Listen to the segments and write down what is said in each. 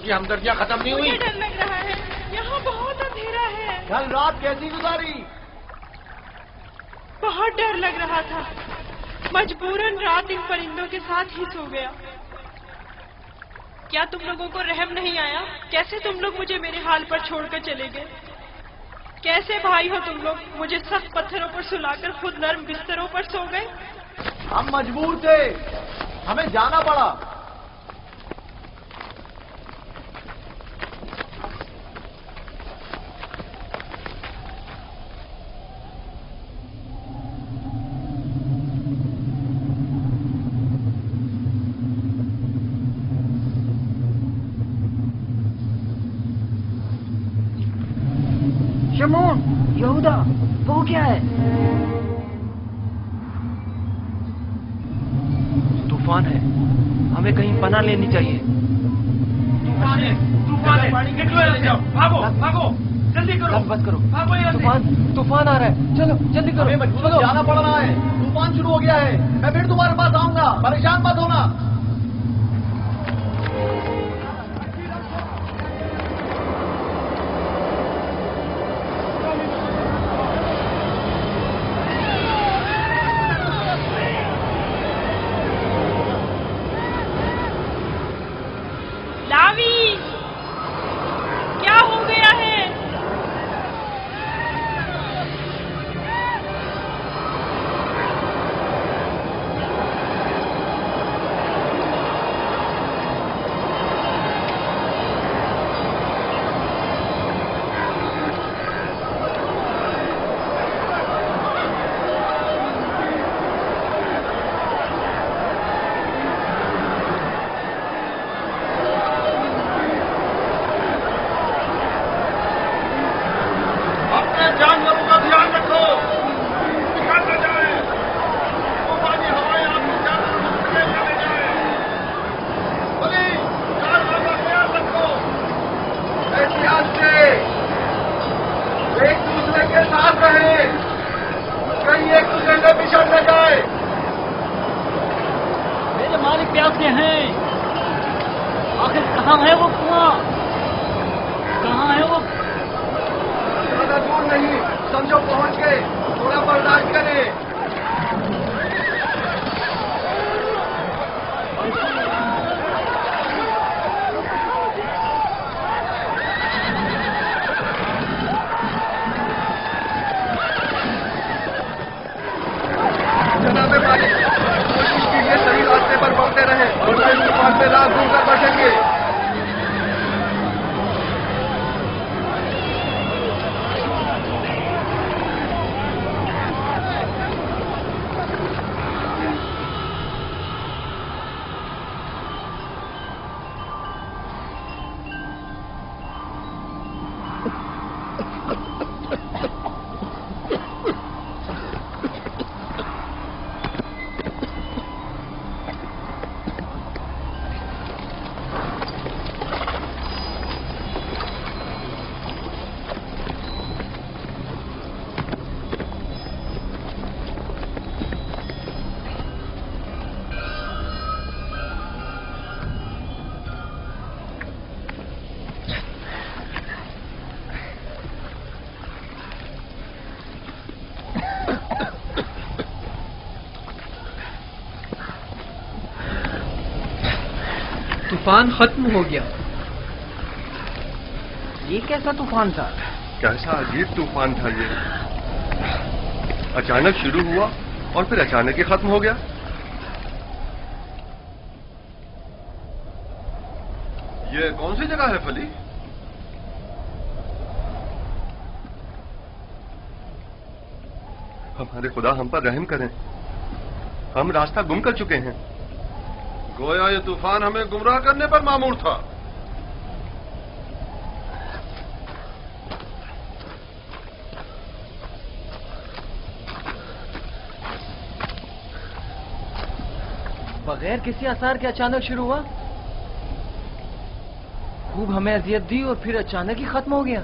کی ہمدردیاں ختم نہیں ہوئی؟ مجھے ڈر لگ رہا ہے، یہاں بہت اندھیرا ہے۔ کل رات کیسی گزاری؟ بہت ڈر لگ رہا تھا، مجبوراً رات ان پرندوں کے ساتھ ہی سو گیا۔ کیا تم لوگوں کو رحم نہیں آیا؟ کیسے تم لوگ مجھے میرے حال پر چھوڑ کر چلے گئے؟ کیسے بھائی ہو تم لوگ؟ مجھے سخت پتھروں پر سلا کر خود نرم بستروں پر سو گئے۔ ہم مجبور تھے، ہمیں جانا پڑا۔ شمعون، یہودا، وہ کیا ہے؟ طوفان ہے، ہمیں کہیں پناہ لینی چاہیے۔ طوفان ہے، طوفان ہے، نکلو یہاں سے، بھاگو بھاگو، جلدی کرو، بس کرو، بھاگو یہاں سے۔ طوفان آ رہا ہے، چلو جلدی کرو، ہمیں مجبور جانا پڑ رہا ہے، طوفان شروع ہو گیا ہے۔ میں پھر تمہارے پاس آؤں گا، پریشان مت ہونا۔ لاوی، کیا ہو گیا ہے؟ جانوروں کا دھیان رکھو، نکل نہ جائے، طوفانی ہوائیں آپ کو جانوروں کو سمیٹ نہ لے جائیں۔ بولی جانوروں کا خیال رکھو، احتیاط سے ایک دوسرے کے ساتھ رہیں، کہیں ایک دوسرے سے بچھڑ نہ جائے۔ میرے مالک پیاسے ہیں، آخر کہاں ہے وہ کنواں؟ کہاں ہے وہ؟ زیادہ دور نہیں، سمجھو پہنچ گئے، تھوڑا برداشت کریں۔ جناب مالک، کوشش کیجیے صحیح راستے پر بڑھتے رہیں اور میں اس طوفان سے راہ ڈھونڈ کر بچیں گے۔ طوفان ختم ہو گیا۔ یہ کیسا طوفان تھا؟ کیسا عجیب طوفان تھا یہ، اچانک شروع ہوا اور پھر اچانک ہی ختم ہو گیا۔ یہ کون سی جگہ ہے فلی؟ ہمارے خدا ہم پر رحم کریں، ہم راستہ گم کر چکے ہیں۔ گویا یہ طوفان ہمیں گمراہ کرنے پر مامور تھا۔ بغیر کسی آثار کے اچانک شروع ہوا، خوب ہمیں اذیت دی اور پھر اچانک ہی ختم ہو گیا۔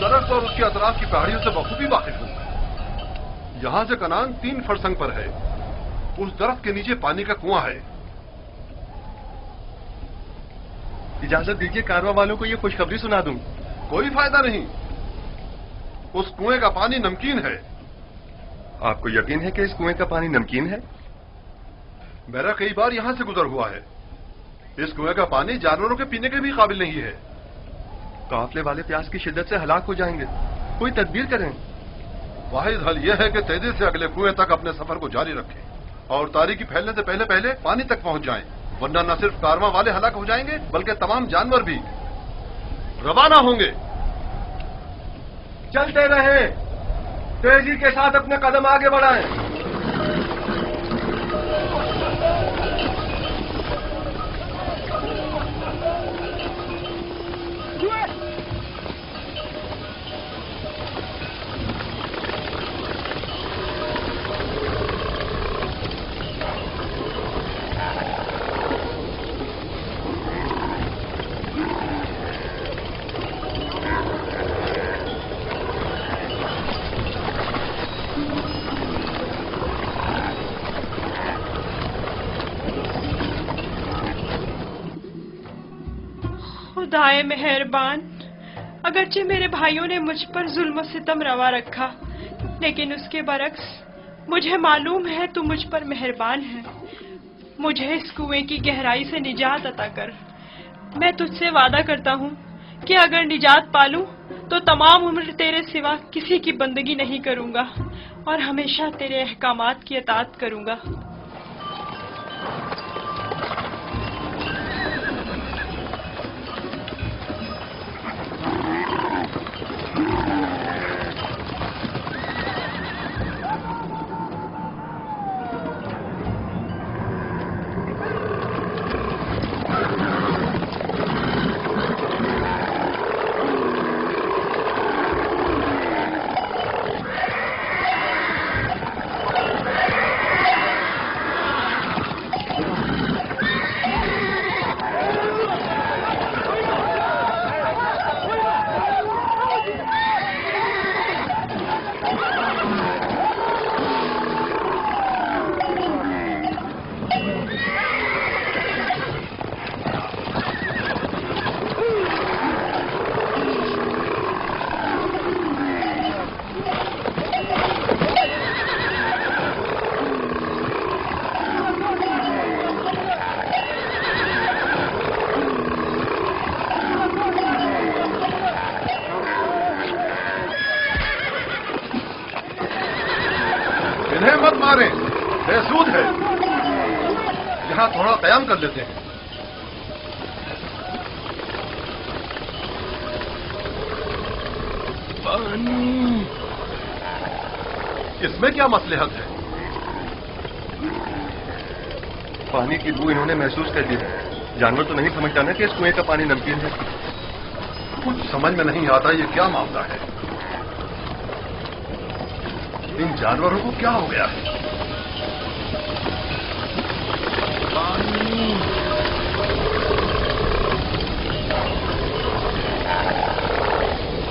درخت اور اس کے اطراف کی پہاڑیوں سے بخوبی واقف ہوں. یہاں سے کنان 3 فرسنگ پر ہے. اس درخت کے نیچے پانی کا کنواں ہے. اجازت دیجیے کارواں والوں کو یہ خوشخبری سنا دوں. کوئی فائدہ نہیں. اس کنویں کا پانی نمکین ہے. آپ کو یقین ہے کہ اس کنویں کا پانی نمکین ہے؟ میرا کئی بار یہاں سے گزر ہوا ہے. اس کنویں کا پانی جانوروں کے پینے کے بھی قابل نہیں ہے. قافلے والے پیاس کی شدت سے ہلاک ہو جائیں گے. کوئی تدبیر کریں. واحد حل یہ ہے کہ تیزی سے اگلے کنویں تک اپنے سفر کو جاری رکھیں اور تاریکی پھیلنے سے پہلے پہلے پانی تک پہنچ جائیں، ورنہ نہ صرف کارواں والے ہلاک ہو جائیں گے بلکہ تمام جانور بھی. روانہ ہوں گے. چلتے رہیں، تیزی کے ساتھ اپنے قدم آگے بڑھائیں. خدائے مہربان، اگرچہ میرے بھائیوں نے مجھ پر ظلم و ستم روا رکھا، لیکن اس کے برعکس مجھے معلوم ہے تو مجھ پر مہربان ہے. مجھے اس کنویں کی گہرائی سے نجات عطا کر. میں تجھ سے وعدہ کرتا ہوں کہ اگر نجات پالوں تو تمام عمر تیرے سوا کسی کی بندگی نہیں کروں گا اور ہمیشہ تیرے احکامات کی اطاعت کروں گا. انہیں مت ماریں، بے سود ہے. یہاں تھوڑا قیام کر لیتے ہیں. پانی. اس میں کیا مصلحت ہے؟ پانی کی بو انہوں نے محسوس کر لی. جانور تو نہیں سمجھتا نا کہ اس کنویں کا پانی نمکین ہے. کچھ سمجھ میں نہیں آتا یہ کیا معاملہ ہے. ان جانوروں کو کیا ہو گیا ہے؟ پانی.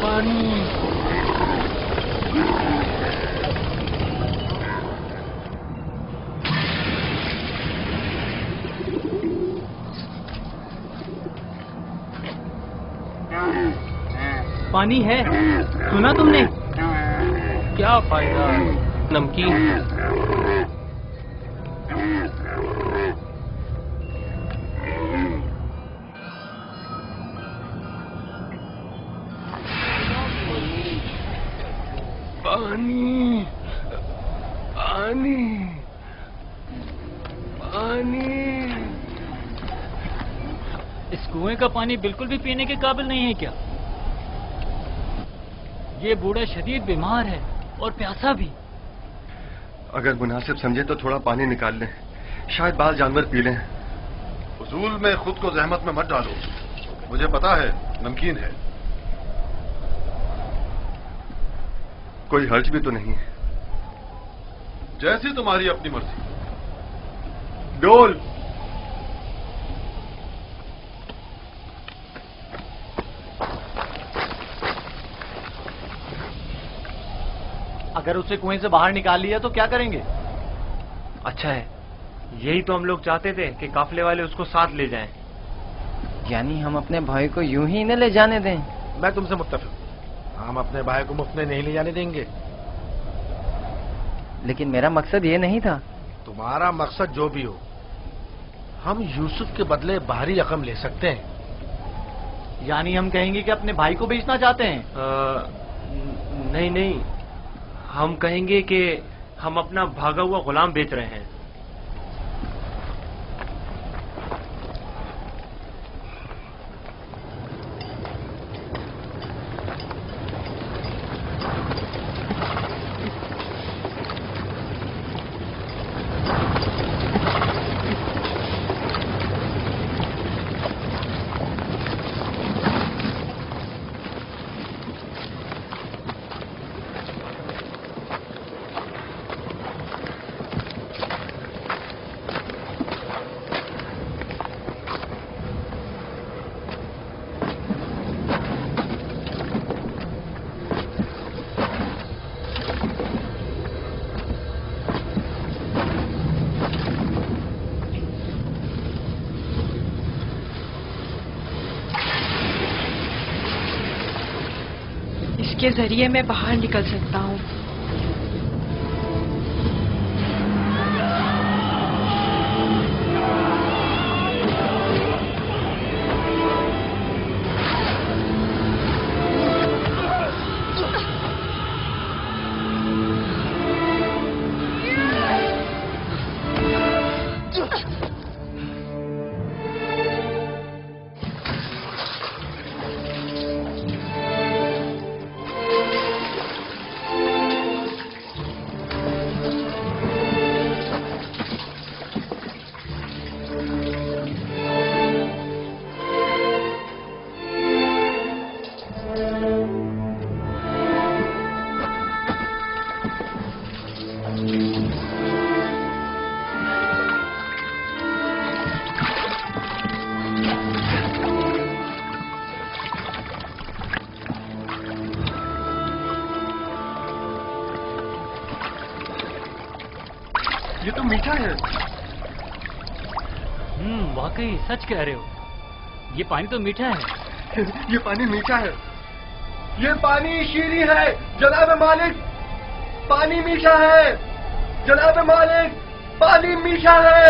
پانی. پانی ہے، سنا تم نے؟ کیا فائدہ، نمکین ہے. پانی. پانی. پانی. اس کنویں کا پانی بالکل بھی پینے کے قابل نہیں ہے کیا؟ یہ بوڑھا شدید بیمار ہے اور پیاسا بھی. اگر مناسب سمجھے تو تھوڑا پانی نکال لیں، شاید بعض جانور پی لیں. فضول میں خود کو زحمت میں مت ڈالو، مجھے پتا ہے نمکین ہے. کوئی حرج بھی تو نہیں ہے. جیسی تمہاری اپنی مرضی. ڈول. اگر اسے کنویں سے باہر نکال لیا تو کیا کریں گے؟ اچھا ہے، یہی تو ہم لوگ چاہتے تھے کہ قافلے والے اس کو ساتھ لے جائیں۔ یعنی ہم اپنے بھائی کو یوں ہی نہ لے جانے دیں؟ میں تم سے متفق، ہم اپنے بھائی کو مفت میں نہیں لے جانے دیں گے۔ لیکن میرا مقصد یہ نہیں تھا۔ تمہارا مقصد جو بھی ہو، ہم یوسف کے بدلے باہری رقم لے سکتے ہیں۔ یعنی ہم کہیں گے کہ اپنے بھائی کو بیچنا چاہتے ہیں؟ نہیں نہیں، ہم کہیں گے کہ ہم اپنا بھاگا ہوا غلام بیچ رہے ہیں۔ کے ذریعے میں باہر نکل سکتا ہوں۔ یہ تو میٹھا ہے۔ واقعی سچ کہہ رہے ہو، یہ پانی تو میٹھا ہے۔ یہ پانی میٹھا ہے، یہ پانی شیریں ہے جناب مالک، پانی میٹھا ہے جناب مالک، پانی میٹھا ہے۔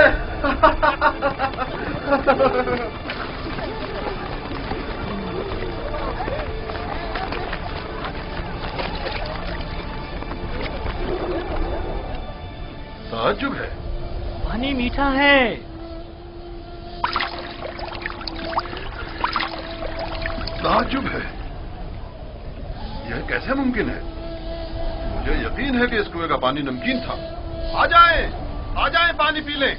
تعجب ہے، پانی میٹھا ہے۔ تعجب ہے، یہ کیسے ممکن ہے؟ مجھے یقین ہے کہ اس کنویں کا پانی نمکین تھا۔ آ جائیں پانی پی لیں۔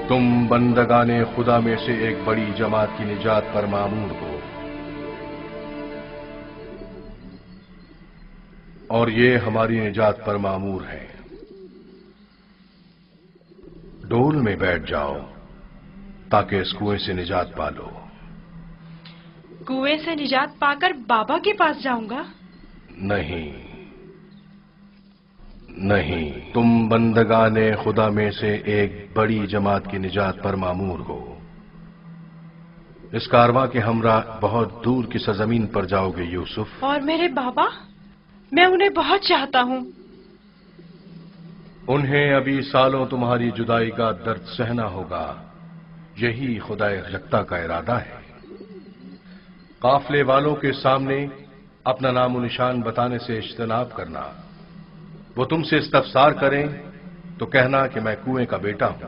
تم بندگان خدا میں سے ایک بڑی جماعت کی نجات پر مامور ہو، اور یہ ہماری نجات پر مامور ہے۔ ڈول میں بیٹھ جاؤ تاکہ اس کنویں سے نجات پا لو۔ کنویں سے نجات پا کر بابا کے پاس جاؤں گا؟ نہیں، تم بندگان خدا میں سے ایک بڑی جماعت کی نجات پر مامور ہو۔ اس کارواں کے ہمراہ بہت دور کی سرزمین پر جاؤ گے یوسف۔ اور میرے بابا؟ میں انہیں بہت چاہتا ہوں۔ انہیں ابھی سالوں تمہاری جدائی کا درد سہنا ہوگا، یہی خدا یکتا کا ارادہ ہے۔ قافلے والوں کے سامنے اپنا نام و نشان بتانے سے اجتناب کرنا۔ وہ تم سے استفسار کریں تو کہنا کہ میں کنویں کا بیٹا ہوں۔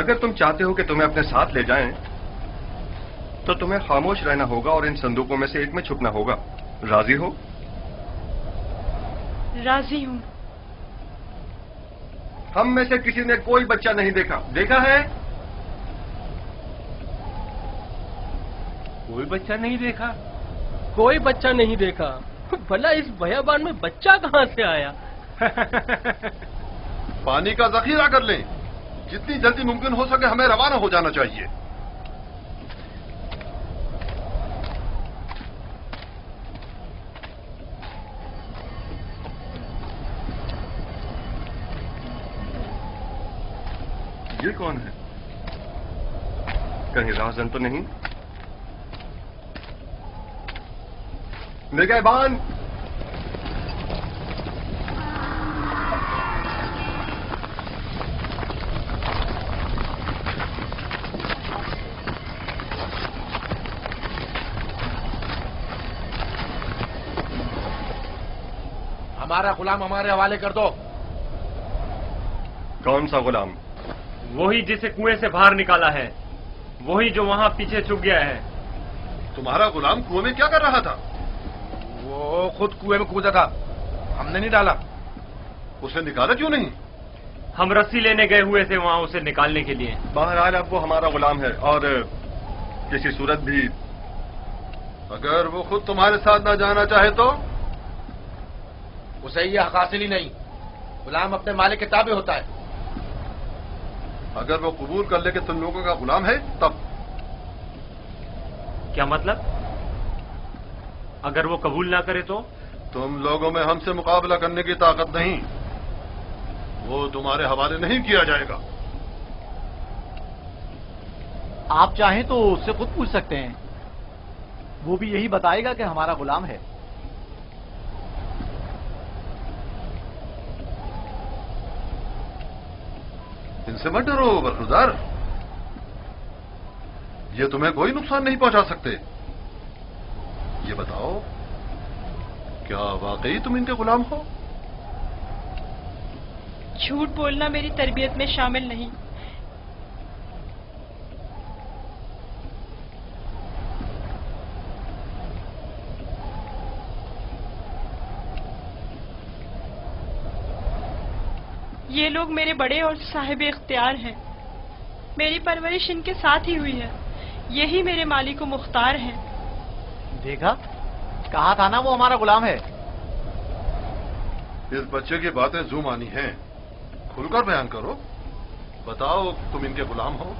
اگر تم چاہتے ہو کہ تمہیں اپنے ساتھ لے جائیں تو تمہیں خاموش رہنا ہوگا اور ان صندوقوں میں سے ایک میں چھپنا ہوگا. راضی ہو؟ راضی ہوں. ہم میں سے کسی نے کوئی بچہ نہیں دیکھا. دیکھا ہے؟ کوئی بچہ نہیں دیکھا. کوئی بچہ نہیں دیکھا. بھلا اس بیابان میں بچہ کہاں سے آیا؟ پانی کا ذخیرہ کر لیں. جتنی جلدی ممکن ہو سکے ہمیں روانہ ہو جانا چاہیے. یہ کون ہے؟ کہیں راہزن تو نہیں؟ نگہبان! ہمارا غلام ہمارے حوالے کر دو. کون سا غلام؟ وہی جسے کنویں سے باہر نکالا ہے. وہی جو وہاں پیچھے چھپ گیا ہے. تمہارا غلام کنویں میں کیا کر رہا تھا؟ وہ خود کنویں میں کودا تھا. ہم نے نہیں ڈالا. اسے نکالا کیوں نہیں؟ ہم رسی لینے گئے ہوئے تھے وہاں اسے نکالنے کے لیے. بہرحال اب وہ ہمارا غلام ہے اور کسی صورت بھی اگر وہ خود تمہارے ساتھ نہ جانا چاہے تو؟ اسے یہ حق حاصل ہی نہیں. غلام اپنے مالک کے تابع ہوتا ہے. اگر وہ قبول کر لے کہ تم لوگوں کا غلام ہے تب؟ کیا مطلب؟ اگر وہ قبول نہ کرے تو؟ تم لوگوں میں ہم سے مقابلہ کرنے کی طاقت نہیں. وہ تمہارے حوالے نہیں کیا جائے گا. آپ چاہیں تو اس سے خود پوچھ سکتے ہیں. وہ بھی یہی بتائے گا کہ ہمارا غلام ہے. ان سے مت ڈرو برخوردار. یہ تمہیں کوئی نقصان نہیں پہنچا سکتے. یہ بتاؤ کیا واقعی تم ان کے غلام ہو؟ جھوٹ بولنا میری تربیت میں شامل نہیں. یہ لوگ میرے بڑے اور صاحب اختیار ہیں. میری پرورش ان کے ساتھ ہی ہوئی ہے. یہی میرے مالک و مختار ہیں. دیکھا، کہا تھا نا وہ ہمارا غلام ہے. اس بچے کی باتیں زو مانی ہیں. کھل کر بیان کرو. بتاؤ تم ان کے غلام ہو؟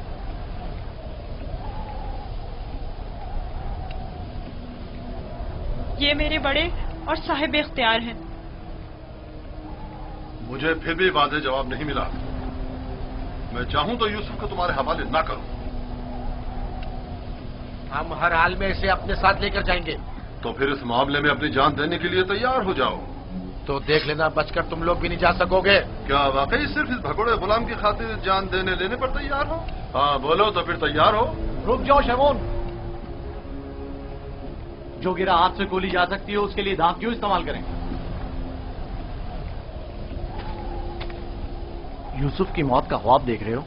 یہ میرے بڑے اور صاحب اختیار ہیں. مجھے پھر بھی واضح جواب نہیں ملا. میں چاہوں تو یوسف کو تمہارے حوالے نہ کروں. ہم ہر حال میں اسے اپنے ساتھ لے کر جائیں گے. تو پھر اس معاملے میں اپنی جان دینے کے لیے تیار ہو جاؤ. تو دیکھ لینا بچ کر تم لوگ بھی نہیں جا سکو گے. کیا واقعی صرف اس بھگوڑے غلام کی خاطر جان دینے لینے پر تیار ہو؟ ہاں بولو تو پھر تیار ہو. رک جاؤ شمون. جو گرا ہاتھ سے گولی جا سکتی ہے اس کے لیے دانت کیوں استعمال کریں؟ یوسف کی موت کا خواب دیکھ رہے ہو؟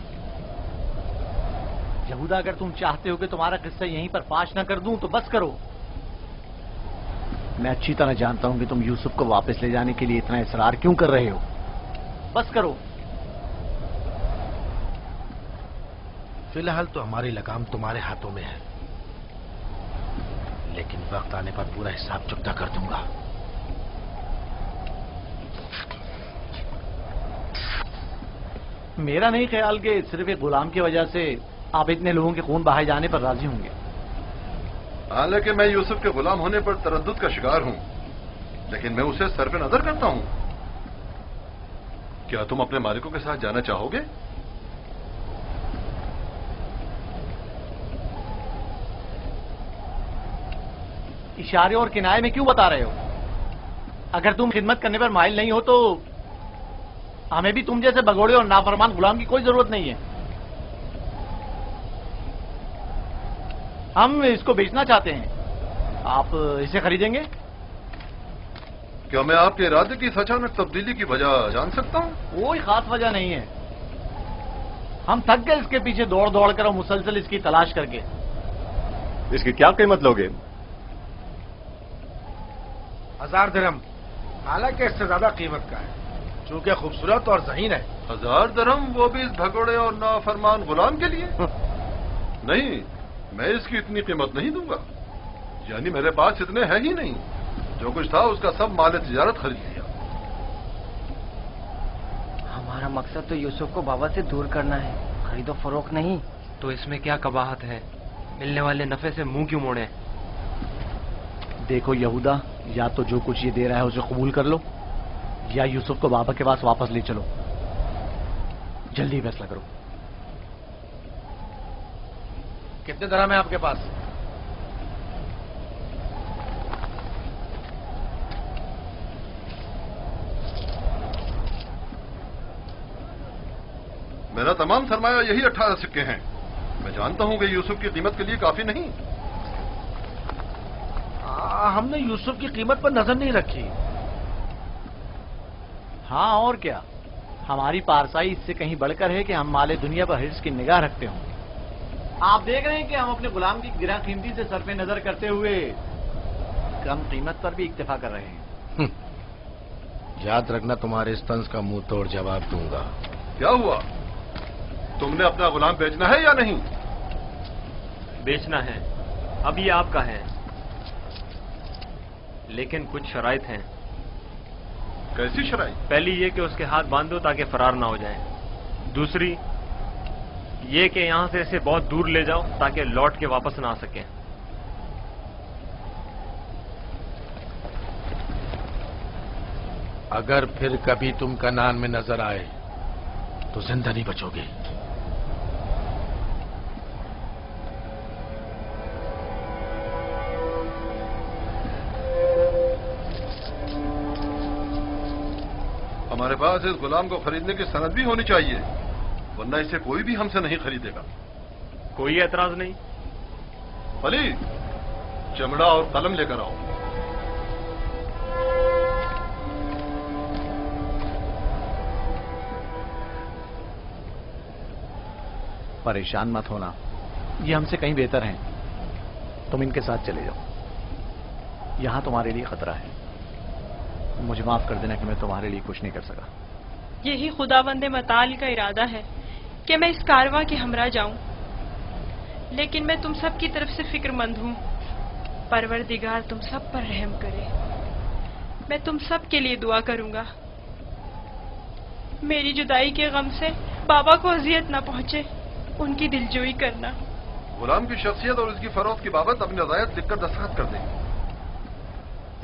یہودا اگر تم چاہتے ہو کہ تمہارا قصہ یہیں پر فاش نہ کر دوں تو بس کرو. میں اچھی طرح جانتا ہوں کہ تم یوسف کو واپس لے جانے کے لیے اتنا اصرار کیوں کر رہے ہو. بس کرو. فی الحال تو ہماری لگام تمہارے ہاتھوں میں ہے، لیکن وقت آنے پر پورا حساب چکتا کر دوں گا. میرا نہیں خیال کہ صرف ایک غلام کی وجہ سے آپ اتنے لوگوں کے خون بہائے جانے پر راضی ہوں گے. حالانکہ میں یوسف کے غلام ہونے پر تردد کا شکار ہوں، لیکن میں اسے سر پہ نظر کرتا ہوں. کیا تم اپنے مالکوں کے ساتھ جانا چاہو گے؟ اشارے اور کنائے میں کیوں بتا رہے ہو؟ اگر تم خدمت کرنے پر مائل نہیں ہو تو ہمیں بھی تم جیسے بگوڑے اور نافرمان غلام کی کوئی ضرورت نہیں ہے. ہم اس کو بیچنا چاہتے ہیں. آپ اسے خریدیں گے؟ کیا میں آپ کے ارادے کی اچانک تبدیلی کی وجہ جان سکتا ہوں؟ کوئی خاص وجہ نہیں ہے. ہم تھک گئے اس کے پیچھے دوڑ دوڑ کر اور مسلسل اس کی تلاش کر کے. اس کی کیا قیمت لوگے؟ 1000 درہم، حالانکہ اس سے زیادہ قیمت کا ہے چونکہ خوبصورت اور ذہین ہے. 1000 درہم، وہ بھی اس بھگوڑے اور نافرمان غلام کے لیے؟ نہیں، میں اس کی اتنی قیمت نہیں دوں گا. یعنی میرے پاس اتنے ہیں ہی نہیں. جو کچھ تھا اس کا سب مال تجارت خرید لیا. ہمارا مقصد تو یوسف کو بابا سے دور کرنا ہے، خرید و فروخت نہیں. تو اس میں کیا قباحت ہے؟ ملنے والے نفع سے منہ کیوں موڑے؟ دیکھو یہودا، یا تو جو کچھ یہ دے رہا ہے اسے قبول کر لو، یا یوسف کو بابا کے پاس واپس لے چلو. جلدی فیصلہ کرو. کتنے درہم ہے آپ کے پاس؟ میرا تمام سرمایہ یہی 18 سکے ہیں. میں جانتا ہوں کہ یوسف کی قیمت کے لیے کافی نہیں. ہم نے یوسف کی قیمت پر نظر نہیں رکھی. ہاں اور کیا، ہماری پارسائی اس سے کہیں بڑھ کر ہے کہ ہم مال دنیا پر حرص کی نگاہ رکھتے ہوں. آپ دیکھ رہے ہیں کہ ہم اپنے غلام کی گراں قیمتی سے صرف نظر کرتے ہوئے کم قیمت پر بھی اکتفا کر رہے ہیں. یاد رکھنا، تمہارے اس طنز کا منہ توڑ جواب دوں گا. کیا ہوا؟ تم نے اپنا غلام بیچنا ہے یا نہیں؟ بیچنا ہے، اب یہ آپ کا ہے، لیکن کچھ شرائط ہیں. کیسی شرائط؟ پہلی یہ کہ اس کے ہاتھ باندھ دو تاکہ فرار نہ ہو جائیں. دوسری یہ کہ یہاں سے اسے بہت دور لے جاؤ تاکہ لوٹ کے واپس نہ آ سکیں. اگر پھر کبھی تم کنعان میں نظر آئے تو زندہ نہیں بچو گے. ہمارے پاس اس غلام کو خریدنے کی سند بھی ہونی چاہیے، ورنہ اسے کوئی بھی ہم سے نہیں خریدے گا. کوئی اعتراض نہیں؟ علی، چمڑا اور قلم لے کر آؤ. پریشان مت ہونا، یہ ہم سے کہیں بہتر ہیں. تم ان کے ساتھ چلے جاؤ. یہاں تمہارے لیے خطرہ ہے. مجھے معاف کر دینا کہ میں تمہارے لیے کچھ نہیں کر سکا. یہی خداوند متعال کا ارادہ ہے کہ میں اس کارواں کے ہمراہ جاؤں، لیکن میں تم سب کی طرف سے فکر مند ہوں. پروردگار تم سب پر رحم کرے. میں تم سب کے لیے دعا کروں گا. میری جدائی کے غم سے بابا کو اذیت نہ پہنچے، ان کی دلجوئی کرنا. غلام کی شخصیت اور اس کی فروخت کی بابت اپنی رضایت لکھ کر دستخط کر دیں.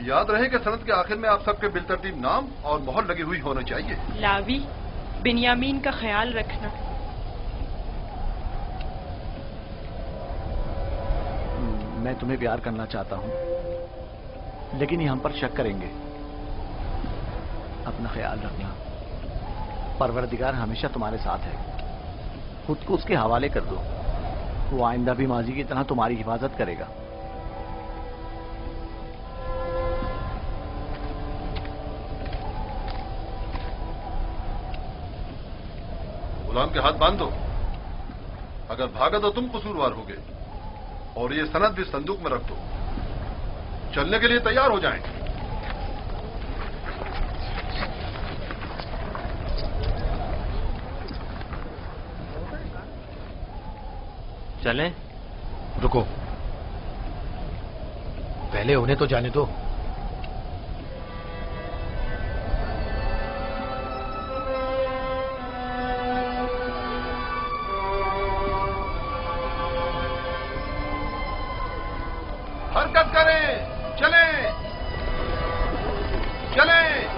یاد رہے کہ سند کے آخر میں آپ سب کے بالترتیب نام اور مہر لگی ہوئی ہونا چاہیے. لاوی، بنیامین کا خیال رکھنا. میں تمہیں پیار کرنا چاہتا ہوں، لیکن یہ ہم پر شک کریں گے. اپنا خیال رکھنا. پروردگار ہمیشہ تمہارے ساتھ ہے. خود کو اس کے حوالے کر دو. وہ آئندہ بھی ماضی کی طرح تمہاری حفاظت کرے گا. غلام کے ہاتھ باندھ دو. اگر بھاگا تو تم قصوروار ہوگے، اور یہ سند بھی صندوق میں رکھ دو. چلنے کے لیے تیار ہو جائیں. چلیں؟ رکو، پہلے انہیں تو جانے دو. حرکت کریں، چلیں چلیں.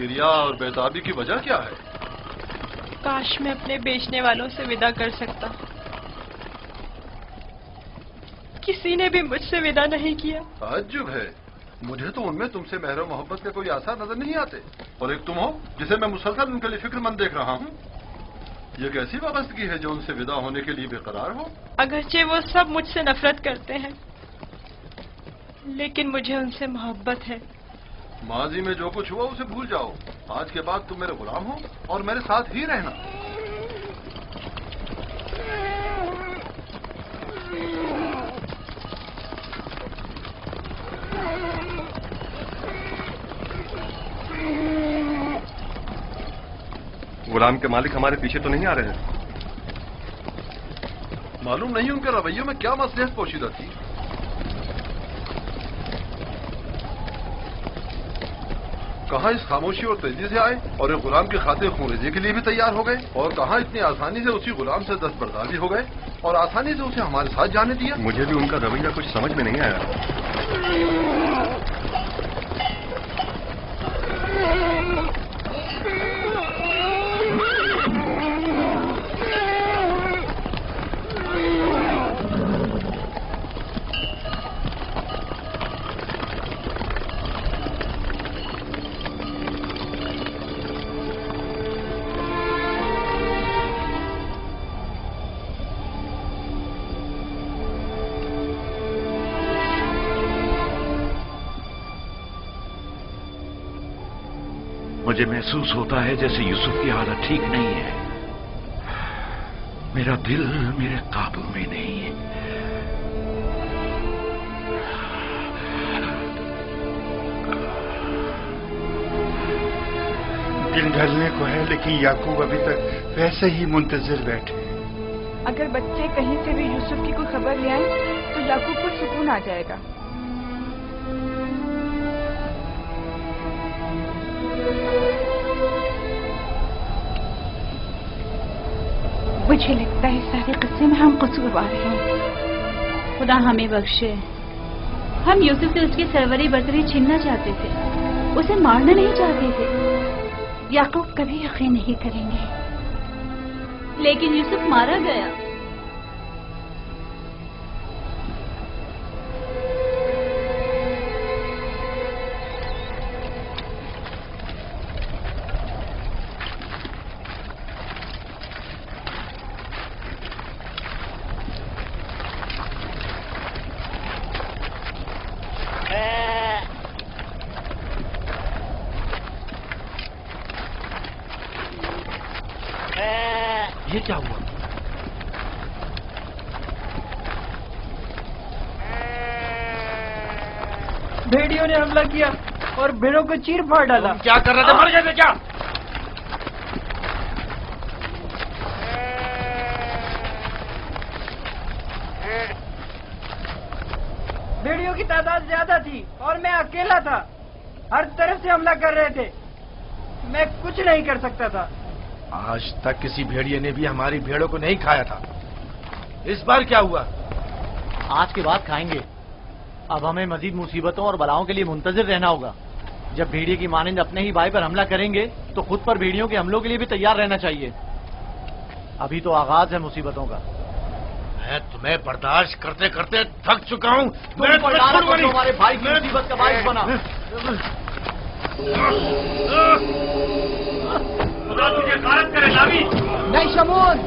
گریا اور بیتابی کی وجہ کیا ہے؟ کاش میں اپنے بیچنے والوں سے ودا کر سکتا. کسی نے بھی مجھ سے ودا نہیں کیا. تعجب ہے، مجھے تو ان میں تم سے مہر و محبت کے کوئی آثار نظر نہیں آتے. اور ایک تم ہو جسے میں مسلسل ان کے لیے فکر مند دیکھ رہا ہوں. یہ کیسی وابستگی ہے جو ان سے ودا ہونے کے لیے بے قرار ہو؟ اگرچہ وہ سب مجھ سے نفرت کرتے ہیں لیکن مجھے ان سے محبت ہے. ماضی میں جو کچھ ہوا اسے بھول جاؤ. آج کے بعد تم میرے غلام ہو اور میرے ساتھ ہی رہنا. غلام کے مالک ہمارے پیچھے تو نہیں آ رہے ہیں؟ معلوم نہیں ان کے رویوں میں کیا مصلحت پوشیدہ تھی. کہاں اس خاموشی اور تیزی سے آئے اور ایک غلام کی خاطر خونریزی کے لیے بھی تیار ہو گئے، اور کہاں اتنی آسانی سے اسی غلام سے دستبردار بھی ہو گئے اور آسانی سے اسے ہمارے ساتھ جانے دیا. مجھے بھی ان کا رویہ کچھ سمجھ میں نہیں آیا. مجھے محسوس ہوتا ہے جیسے یوسف کی حالت ٹھیک نہیں ہے. میرا دل میرے قابو میں نہیں ہے. دن ڈھلنے کو ہے لیکن یعقوب ابھی تک ویسے ہی منتظر بیٹھے. اگر بچے کہیں سے بھی یوسف کی کوئی خبر لے آئیں تو یعقوب کو سکون آ جائے گا. مجھے لگتا ہے سارے قصے میں ہم قصوروار ہیں. خدا ہمیں بخشے. ہم یوسف سے اس کی سروری برتری چھیننا چاہتے تھے، اسے مارنا نہیں چاہتے تھے. یعقوب کبھی یقین نہیں کریں گے. لیکن یوسف مارا گیا. یہ کیا ہوا؟ بھیڑیوں نے حملہ کیا اور بھیڑوں کو چیر پھاڑ ڈالا. کیا کر رہے تھے؟ مر گئے تھے کیا؟ بھیڑیوں کی تعداد زیادہ تھی اور میں اکیلا تھا. ہر طرف سے حملہ کر رہے تھے. میں کچھ نہیں کر سکتا تھا. آج تک کسی بھیڑیے نے بھی ہماری بھیڑوں کو نہیں کھایا تھا. اس بار کیا ہوا؟ آج کے بعد کھائیں گے. اب ہمیں مزید مصیبتوں اور بلاؤں کے لیے منتظر رہنا ہوگا. جب بھیڑیے کی مانند اپنے ہی بھائی پر حملہ کریں گے تو خود پر بھیڑیوں کے حملوں کے لیے بھی تیار رہنا چاہیے. ابھی تو آغاز ہے مصیبتوں کا. میں تمہیں برداشت کرتے کرتے تھک چکا ہوں. ہمارے بھائی کی مصیبت کا باعث بنا. خدا تجھے غارت کرے لاوی. نہیں شمون.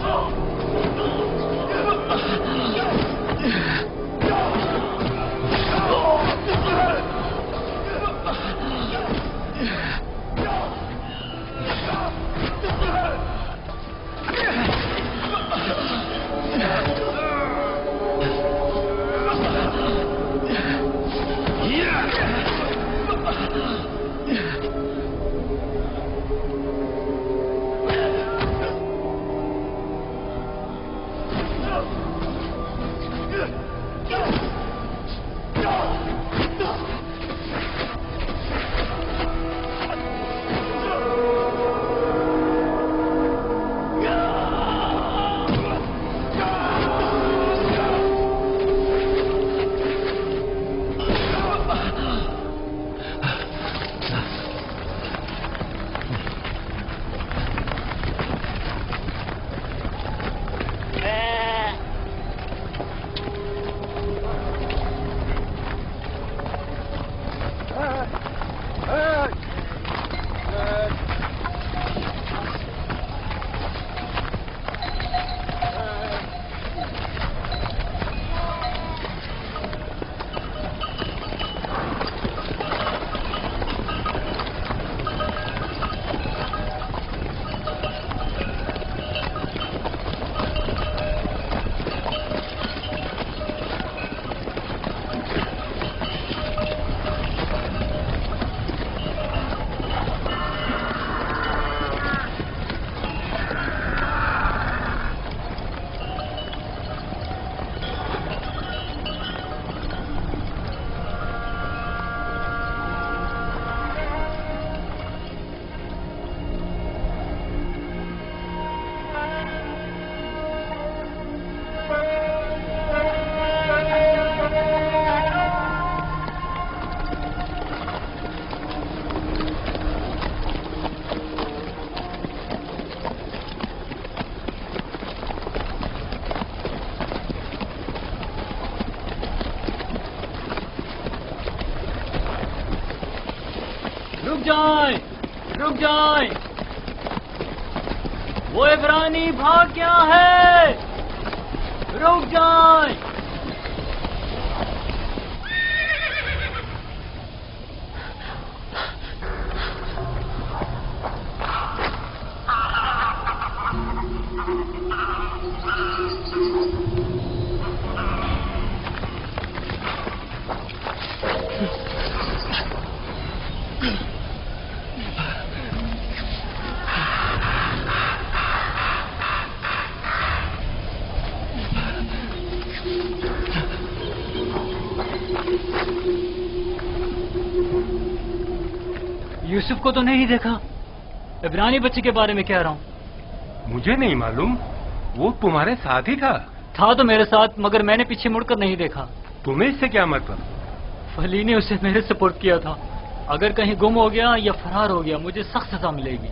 جائیں، رک جائیں، وہ عبرانی بھاگ گیا ہے، رک جائیں۔ یوسف کو تو نہیں دیکھا، عبرانی بچے کے بارے میں کہہ رہا ہوں۔ مجھے نہیں معلوم، وہ تمہارے ساتھ ہی تھا تو میرے ساتھ، مگر میں نے پیچھے مڑ کر نہیں دیکھا۔ تمہیں اس سے کیا مطلب؟ فلی نے اسے میرے سپورٹ کیا تھا، اگر کہیں گم ہو گیا یا فرار ہو گیا مجھے سخت سزا ملے گی۔